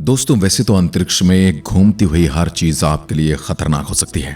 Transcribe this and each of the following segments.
दोस्तों, वैसे तो अंतरिक्ष में घूमती हुई हर चीज आपके लिए खतरनाक हो सकती है,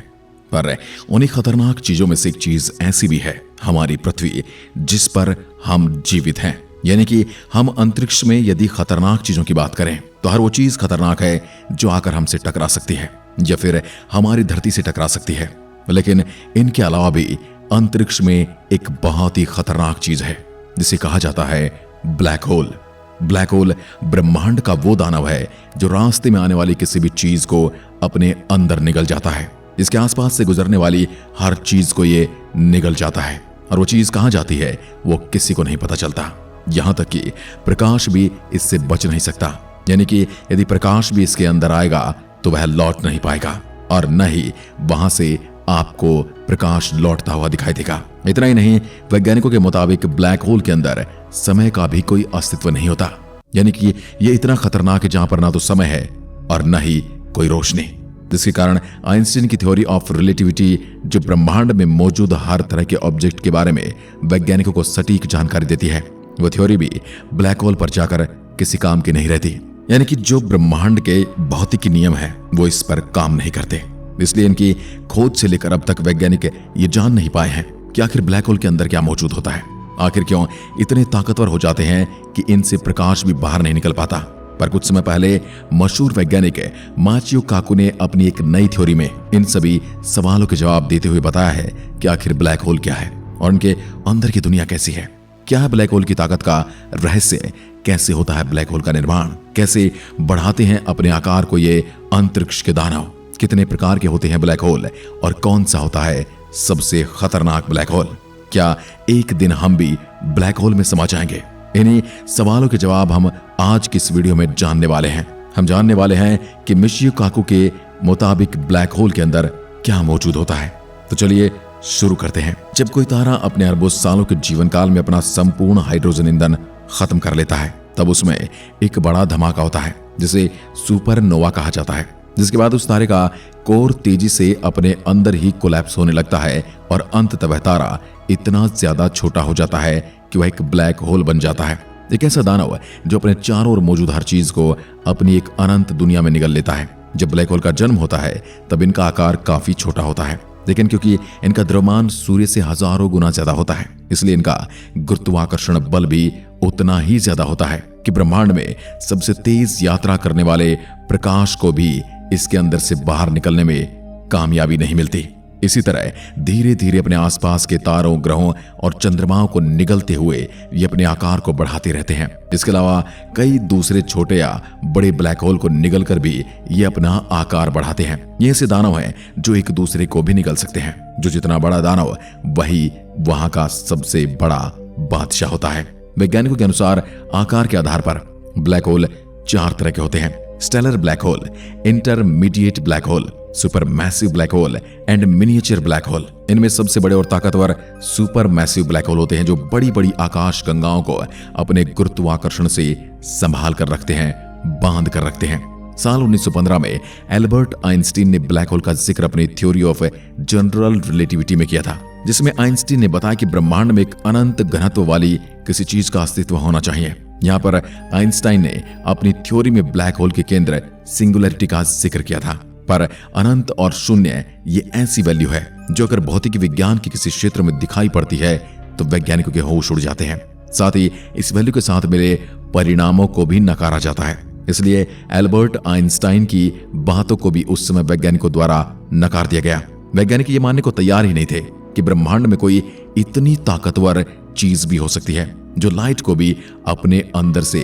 पर उन्हीं खतरनाक चीजों में से एक चीज ऐसी भी है, हमारी पृथ्वी, जिस पर हम जीवित हैं। यानी कि हम अंतरिक्ष में यदि खतरनाक चीजों की बात करें तो हर वो चीज खतरनाक है जो आकर हमसे टकरा सकती है या फिर हमारी धरती से टकरा सकती है। लेकिन इनके अलावा भी अंतरिक्ष में एक बहुत ही खतरनाक चीज है जिसे कहा जाता है ब्लैक होल। ब्लैक होल ब्रह्मांड का वो दानव है जो रास्ते में आने वाली किसी भी चीज को अपने अंदर निगल जाता है। इसके आसपास से गुजरने वाली हर चीज को ये निगल जाता है और वो चीज कहां जाती है वो किसी को नहीं पता चलता। यहां तक कि प्रकाश भी इससे बच नहीं सकता। यानी कि यदि प्रकाश भी इसके अंदर आएगा तो वह लौट नहीं पाएगा और न ही वहां से आपको प्रकाश लौटता हुआ दिखाई देगा। इतना ही नहीं, वैज्ञानिकों के मुताबिक ब्लैक होल के अंदर समय का भी कोई अस्तित्व नहीं होता। यानी कि ये इतना खतरनाक है जहां पर ना तो समय है और न ही कोई रोशनी, जिसके कारण आइंस्टीन की थ्योरी ऑफ रिलेटिविटी, जो ब्रह्मांड में मौजूद हर तरह के ऑब्जेक्ट के बारे में वैज्ञानिकों को सटीक जानकारी देती है, वो थ्योरी भी ब्लैक होल पर जाकर किसी काम की नहीं रहती। यानी कि जो ब्रह्मांड के भौतिकी नियम है वो इस पर काम नहीं करते। इसलिए इनकी खोज से लेकर अब तक वैज्ञानिक ये जान नहीं पाए हैं कि आखिर ब्लैक होल के अंदर क्या मौजूद होता है। आखिर क्यों इतने ताकतवर हो जाते हैं कि इनसे प्रकाश भी बाहर नहीं निकल पाता। पर कुछ समय पहले मशहूर वैज्ञानिक माचियो काकू ने अपनी एक नई थ्योरी में इन सभी सवालों के जवाब देते हुए बताया है कि आखिर ब्लैक होल क्या है और उनके अंदर की दुनिया कैसी है। क्या है ब्लैक होल की ताकत का रहस्य, कैसे होता है ब्लैक होल का निर्माण, कैसे बढ़ाते हैं अपने आकार को ये अंतरिक्ष के दानव, कितने प्रकार के होते हैं ब्लैक होल और कौन सा होता है सबसे खतरनाक ब्लैक होल। क्या एक दिन हम भी ब्लैक होल में समा जाएंगे? इन्हीं सवालों के जवाब हम आज की इस वीडियो में जानने वाले हैं। हम जानने वाले हैं कि मिशियो काकू के मुताबिक ब्लैक होल के अंदर क्या मौजूद होता है। तो चलिए शुरू करते हैं। जब कोई तारा अपने अरबों सालों के जीवन काल में अपना संपूर्ण हाइड्रोजन ईंधन खत्म कर लेता है, तब उसमें एक बड़ा धमाका होता है जिसे सुपरनोवा कहा जाता है। जिसके बाद उस तारे का कोर तेजी से अपने अंदर ही कोलैप्स होने लगता है और अंततः वह तारा इतना ज्यादा छोटा हो जाता है कि वह एक ब्लैक होल बन जाता है। एक ऐसा दानव जो अपने चारों ओर मौजूद हर चीज को अपनी एक अनंत दुनिया में निगल लेता है। जब ब्लैक होल का जन्म होता है तब इनका आकार काफी छोटा होता है, लेकिन क्योंकि इनका द्रव्यमान सूर्य से हजारों गुना ज्यादा होता है, इसलिए इनका गुरुत्वाकर्षण बल भी उतना ही ज्यादा होता है कि ब्रह्मांड में सबसे तेज यात्रा करने वाले प्रकाश को भी इसके अंदर से बाहर निकलने में कामयाबी नहीं मिलती। इसी तरह धीरे धीरे अपने आसपास के तारों, ग्रहों और चंद्रमाओं को निगलते हुए ये अपने आकार को बढ़ाते रहते हैं। इसके अलावा कई दूसरे छोटे या बड़े ब्लैक होल को निगल कर भी ये अपना आकार बढ़ाते हैं। ये ऐसे दानव हैं जो एक दूसरे को भी निगल सकते हैं। जो जितना बड़ा दानव वही वहां का सबसे बड़ा बादशाह होता है। वैज्ञानिकों के अनुसार आकार के आधार पर ब्लैक होल 4 तरह के होते हैं: stellar black hole, intermediate black hole, super massive black hole and miniature black hole. इनमें सबसे बड़े और ताकतवर सुपर मैसिव ब्लैक होल होते हैं जो बड़ी बड़ी आकाश गंगाओं को अपने गुरुत्वाकर्षण से संभाल कर रखते हैं, बांध कर रखते हैं। साल 1915 में एल्बर्ट आइंस्टीन ने ब्लैक होल का जिक्र अपनी थ्योरी ऑफ जनरल रिलेटिविटी में किया था, जिसमें आइंस्टीन ने बताया कि ब्रह्मांड में एक अनंत घनत्व वाली किसी चीज का अस्तित्व होना चाहिए। यहाँ पर आइंस्टाइन ने अपनी थ्योरी में ब्लैक होल के केंद्र सिंगुलैरिटी का जिक्र किया था। पर अनंत और शून्य ये ऐसी वैल्यू है जो अगर भौतिक विज्ञान के किसी क्षेत्र में दिखाई पड़ती है तो वैज्ञानिकों के होश उड़ जाते हैं। साथ ही इस वैल्यू के साथ मिले परिणामों को भी नकारा जाता है। इसलिए एल्बर्ट आइंस्टाइन की बातों को भी उस समय वैज्ञानिकों द्वारा नकार दिया गया। वैज्ञानिक ये मानने को तैयार ही नहीं थे कि ब्रह्मांड में कोई इतनी ताकतवर चीज भी हो सकती है जो लाइट को भी अपने अंदर से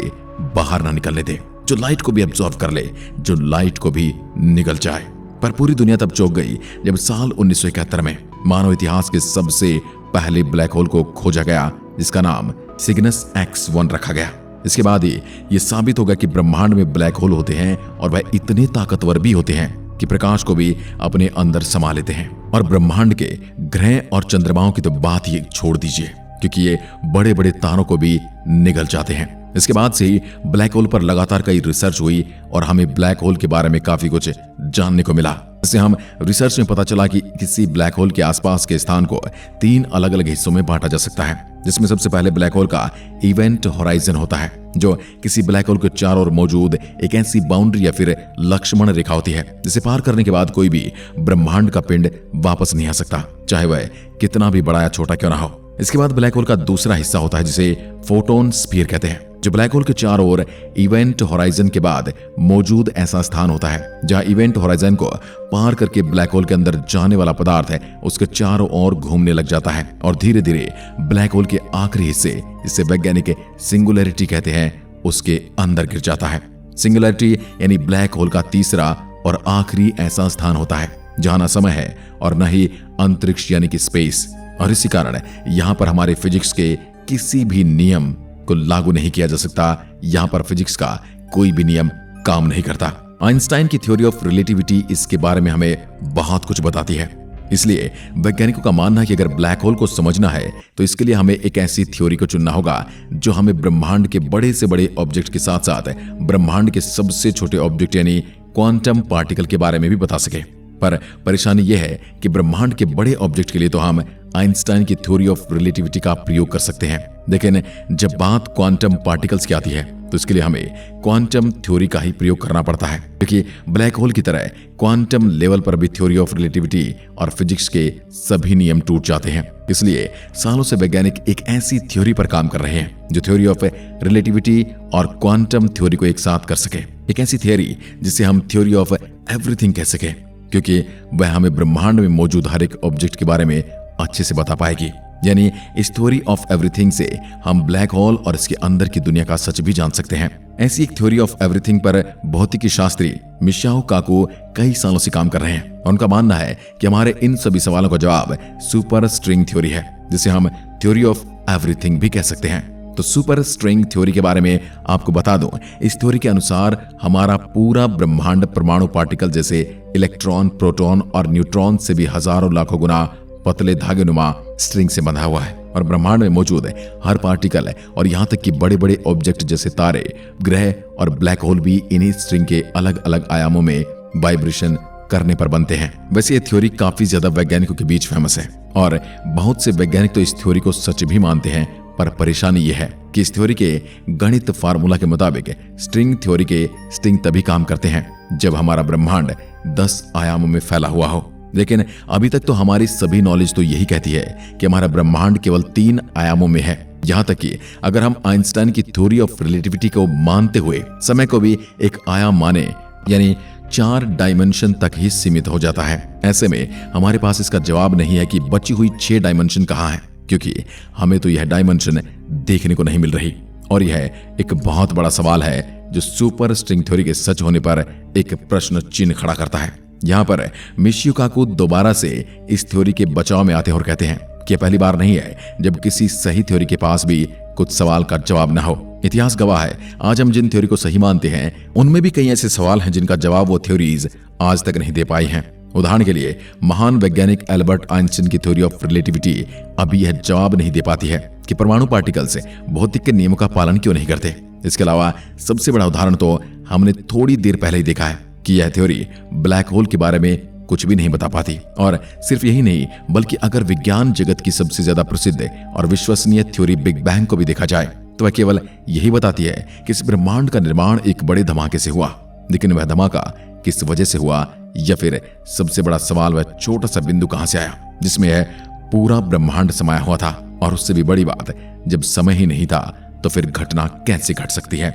बाहर ना निकलने दे, जो लाइट को भी एब्जॉर्ब कर ले, जो लाइट को भी निगल जाए। पर पूरी दुनिया तब चौंक गई जब साल 1971 में मानव इतिहास के सबसे पहले ब्लैक होल को खोजा गया, जिसका नाम सिग्नस X1 रखा गया। इसके बाद ही ये साबित होगा कि ब्रह्मांड में ब्लैक होल होते हैं और वह इतने ताकतवर भी होते हैं कि प्रकाश को भी अपने अंदर समा लेते हैं। और ब्रह्मांड के ग्रह और चंद्रमाओं की तो बात ही छोड़ दीजिए, क्योंकि ये बड़े बड़े तारों को भी निगल जाते हैं। इसके बाद से ही ब्लैक होल पर लगातार कई रिसर्च हुई और हमें ब्लैक होल के बारे में काफी कुछ जानने को मिला। इससे हम रिसर्च में पता चला कि किसी ब्लैक होल के आसपास के स्थान को 3 अलग अलग हिस्सों में बांटा जा सकता है, जिसमें सबसे पहले ब्लैक होल का इवेंट होराइजन होता है। जो किसी ब्लैक होल के चारों ओर मौजूद एक ऐसी बाउंड्री या फिर लक्ष्मण रेखा होती है जिसे पार करने के बाद कोई भी ब्रह्मांड का पिंड वापस नहीं आ सकता, चाहे वह कितना भी बड़ा या छोटा क्यों ना हो। इसके बाद ब्लैक होल का दूसरा हिस्सा होता है जिसे फोटोन स्फीयर कहते हैं, जो ब्लैक होल के चारों ओर इवेंट होराइजन के बाद मौजूद ऐसा स्थान होता है जहां इवेंट होराइजन को पार करके ब्लैक होल के अंदर जाने वाला पदार्थ है उसके चारों ओर घूमने लग जाता है और धीरे धीरे ब्लैक होल के आखिरी हिस्से, जिसे वैज्ञानिक सिंगुलैरिटी कहते हैं, उसके अंदर गिर जाता है। सिंगुलैरिटी यानी ब्लैक होल का तीसरा और आखिरी ऐसा स्थान होता है जहां न समय है और न ही अंतरिक्ष यानी कि स्पेस, और इसी कारण यहां पर हमारे फिजिक्स के किसी भी नियम को लागू नहीं किया जा सकता। यहां पर फिजिक्स का कोई भी नियम काम नहीं करता। आइंस्टाइन की थ्योरी ऑफ रिलेटिविटी इसके बारे में हमें बहुत कुछ बताती है। इसलिए वैज्ञानिकों का मानना है कि अगर ब्लैक होल को समझना है तो इसके लिए हमें एक ऐसी थ्योरी को चुनना होगा जो हमें ब्रह्मांड के बड़े से बड़े ऑब्जेक्ट के साथ साथ ब्रह्मांड के सबसे छोटे ऑब्जेक्ट यानी क्वांटम पार्टिकल के बारे में भी बता सके। पर परेशानी यह है कि ब्रह्मांड के बड़े ऑब्जेक्ट के लिए तो हम आइंस्टाइन की थ्योरी ऑफ रिलेटिविटी का प्रयोग कर सकते हैं, लेकिन जब बात क्वांटम पार्टिकल्स की आती है तो इसके लिए हमें क्वांटम थ्योरी का ही प्रयोग करना पड़ता है, क्योंकि ब्लैक होल की तरह क्वांटम लेवल पर भी थ्योरी ऑफ रिलेटिविटी और फिजिक्स के सभी नियम टूट जाते हैं। इसलिए सालों से वैज्ञानिक एक ऐसी थ्योरी पर काम कर रहे हैं जो थ्योरी ऑफ रिलेटिविटी और क्वांटम थ्योरी को एक साथ कर सके। एक ऐसी थ्योरी जिसे हम थ्योरी ऑफ एवरीथिंग कह सके, क्योंकि वह हमें ब्रह्मांड में मौजूद हर एक ऑब्जेक्ट के बारे में अच्छे से बता पाएगी। यानी इस थ्योरी ऑफ एवरीथिंग से हम ब्लैक होल और इसके अंदर की दुनिया का सच भी जान सकते हैं। ऐसी एक थ्योरी ऑफ एवरीथिंग पर भौतिकी शास्त्री मिशिओ काकू कई सालों से काम कर रहे हैं और उनका मानना है कि हमारे इन सभी सवालों का जवाब सुपर स्ट्रिंग थ्योरी है, जिसे हम थ्योरी ऑफ एवरीथिंग भी कह सकते हैं। तो सुपर स्ट्रिंग थ्योरी के बारे में आपको बता दूं, इस थ्योरी के अनुसार हमारा पूरा ब्रह्मांड परमाणु पार्टिकल जैसे इलेक्ट्रॉन, प्रोटॉन और न्यूट्रॉन से भी हजारों लाखों गुना पतले धागे नुमा स्ट्रिंग से बंधा हुआ है और ब्रह्मांड में मौजूद हर पार्टिकल और यहाँ तक कि बड़े बड़े ऑब्जेक्ट जैसे तारे, ग्रह और ब्लैक होल भी इन्हीं स्ट्रिंग के अलग अलग आयामों में वाइब्रेशन करने पर बनते हैं। वैसे ये थ्योरी काफी ज्यादा वैज्ञानिकों के बीच फेमस है और बहुत से वैज्ञानिक तो इस थ्योरी को सच भी मानते हैं, पर परेशानी यह है कि इस थ्योरी के गणित फार्मूला के मुताबिक स्ट्रिंग थ्योरी के स्ट्रिंग तभी काम करते हैं जब हमारा ब्रह्मांड 10 आयामों में फैला हुआ हो। लेकिन अभी तक तो हमारी सभी नॉलेज तो यही कहती है कि हमारा ब्रह्मांड केवल 3 आयामों में है। यहाँ तक कि अगर हम आइंस्टाइन की थ्योरी ऑफ रिलेटिविटी को मानते हुए समय को भी एक आयाम माने, यानी 4 डायमेंशन तक ही सीमित हो जाता है। ऐसे में हमारे पास इसका जवाब नहीं है कि बची हुई 6 डायमेंशन कहाँ है, क्योंकि हमें तो यह डायमेंशन देखने को नहीं मिल रही। और यह एक बहुत बड़ा सवाल है जो सुपर स्ट्रिंग थ्योरी के सच होने पर एक प्रश्न चिन्ह खड़ा करता है। यहाँ पर मिशिओ काकू दोबारा से इस थ्योरी के बचाव में आते हैं और कहते हैं कि पहली बार नहीं है जब किसी सही थ्योरी के पास भी कुछ सवाल का जवाब न हो। इतिहास गवाह है, आज हम जिन थ्योरी को सही मानते हैं उनमें भी कई ऐसे सवाल हैं जिनका जवाब वो थ्योरीज आज तक नहीं दे पाई हैं। उदाहरण के लिए महान वैज्ञानिक एल्बर्ट आइंस्टीन की थ्योरी ऑफ रिलेटिविटी अभी यह जवाब नहीं दे पाती है कि परमाणु पार्टिकल्स भौतिक के नियमों का पालन क्यों नहीं करते। इसके अलावा सबसे बड़ा उदाहरण तो हमने थोड़ी देर पहले ही देखा है कि यह थ्योरी ब्लैक होल के बारे में कुछ भी नहीं बता पाती। और सिर्फ यही नहीं, बल्कि अगर विज्ञान जगत की सबसे ज्यादा प्रसिद्ध और विश्वसनीय थ्योरी बिग बैंग को भी देखा जाए तो वह केवल यही बताती है कि इस ब्रह्मांड का निर्माण एक बड़े धमाके से हुआ, लेकिन वह धमाका किस वजह से हुआ, या फिर सबसे बड़ा सवाल वह छोटा सा बिंदु कहां से आया जिसमें यह पूरा ब्रह्मांड समाया हुआ था। और उससे भी बड़ी बात, जब समय ही नहीं था तो फिर घटना कैसे घट सकती है।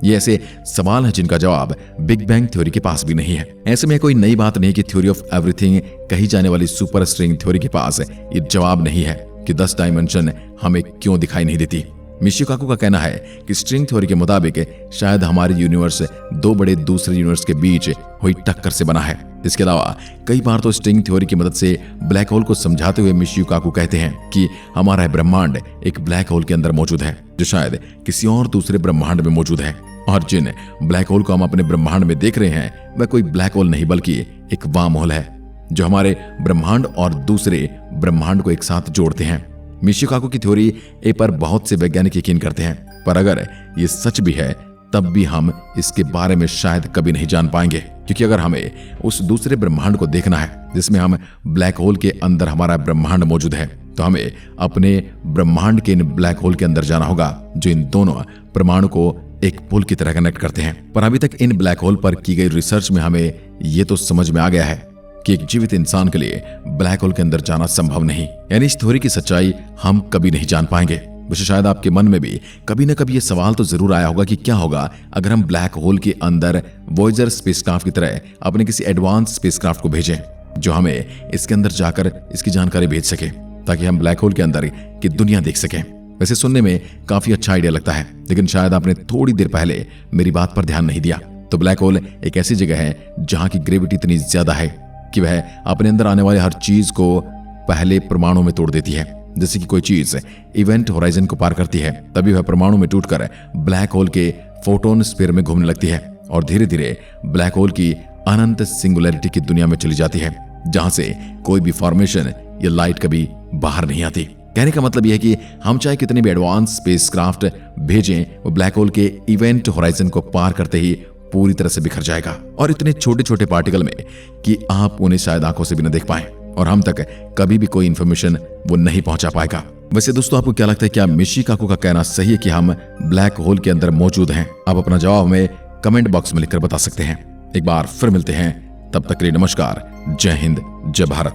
ये ऐसे सवाल हैं जिनका जवाब बिग बैंग थ्योरी के पास भी नहीं है। ऐसे में कोई नई बात नहीं कि थ्योरी ऑफ एवरीथिंग कही जाने वाली सुपर स्ट्रिंग थ्योरी के पास ये जवाब नहीं है कि 10 डायमेंशन हमें क्यों दिखाई नहीं देती। मिशिओ काकू का कहना है कि स्ट्रिंग थ्योरी के मुताबिक शायद हमारे यूनिवर्स 2 बड़े दूसरे यूनिवर्स के बीच हुई टक्कर से बना है। इसके अलावा कई बार तो स्ट्रिंग थ्योरी की मदद से ब्लैक होल को समझाते हुए मिशिओ काकू कहते हैं कि हमारा ब्रह्मांड एक ब्लैक होल के अंदर मौजूद है जो शायद किसी और दूसरे ब्रह्मांड में मौजूद है। और जिन ब्लैक होल को हम अपने ब्रह्मांड में देख रहे हैं वह कोई ब्लैक होल नहीं बल्कि एक वार्म होल है जो हमारे ब्रह्मांड और दूसरे ब्रह्मांड को एक साथ जोड़ते हैं। मिशिओ काकू की थ्योरी ए पर बहुत से वैज्ञानिक यकीन करते हैं, पर अगर ये सच भी है तब भी हम इसके बारे में शायद कभी नहीं जान पाएंगे, क्योंकि अगर हमें उस दूसरे ब्रह्मांड को देखना है जिसमें हम ब्लैक होल के अंदर हमारा ब्रह्मांड मौजूद है, तो हमें अपने ब्रह्मांड के इन ब्लैक होल के अंदर जाना होगा जो इन दोनों परमाणु को एक पुल की तरह कनेक्ट करते हैं। पर अभी तक इन ब्लैक होल पर की गई रिसर्च में हमें ये तो समझ में आ गया है कि एक जीवित इंसान के लिए ब्लैक होल के अंदर जाना संभव नहीं। यानी इस थ्योरी की सच्चाई हम कभी नहीं जान पाएंगे। वैसे शायद आपके मन में भी कभी ना कभी ये सवाल तो जरूर आया होगा कि क्या होगा अगर हम ब्लैक होल के अंदर वॉयेजर स्पेसक्राफ्ट की तरह अपने किसी एडवांस स्पेसक्राफ्ट को भेजें जो हमें इसके अंदर जाकर इसकी जानकारी भेज सके, ताकि हम ब्लैक होल के अंदर की दुनिया देख सकें। वैसे सुनने में काफी अच्छा आइडिया लगता है, लेकिन शायद आपने थोड़ी देर पहले मेरी बात पर ध्यान नहीं दिया। तो ब्लैक होल एक ऐसी जगह है जहां की ग्रेविटी इतनी ज्यादा है कि वह अपने अंदर आने वाले हर चीज को पहले परमाणु में तोड़ देती है। जैसे कि कोई चीज इवेंट होराइजन को पार करती है, तभी वह परमाणु में टूटकर ब्लैक होल के फोटोन स्फीयर में घूमने लगती है और धीरे धीरे ब्लैक होल की अनंत सिंगुलैरिटी की दुनिया में चली जाती है, जहां से कोई भी फॉर्मेशन या लाइट कभी बाहर नहीं आती। कहने का मतलब यह है कि हम चाहे कितने भी एडवांस स्पेसक्राफ्ट भेजें, वो ब्लैक होल के इवेंट होराइजन को पार करते ही पूरी तरह से बिखर जाएगा, और इतने छोटे छोटे पार्टिकल में कि आप उन्हें शायद आंखों से भी न देख पाएं और हम तक कभी भी कोई इंफॉर्मेशन वो नहीं पहुंचा पाएगा। वैसे दोस्तों, आपको क्या लगता है, क्या मिशी काकू का कहना सही है कि हम ब्लैक होल के अंदर मौजूद हैं? आप अपना जवाब हमें कमेंट बॉक्स में लिखकर बता सकते हैं। एक बार फिर मिलते हैं, तब तक के लिए नमस्कार, जय हिंद, जय भारत।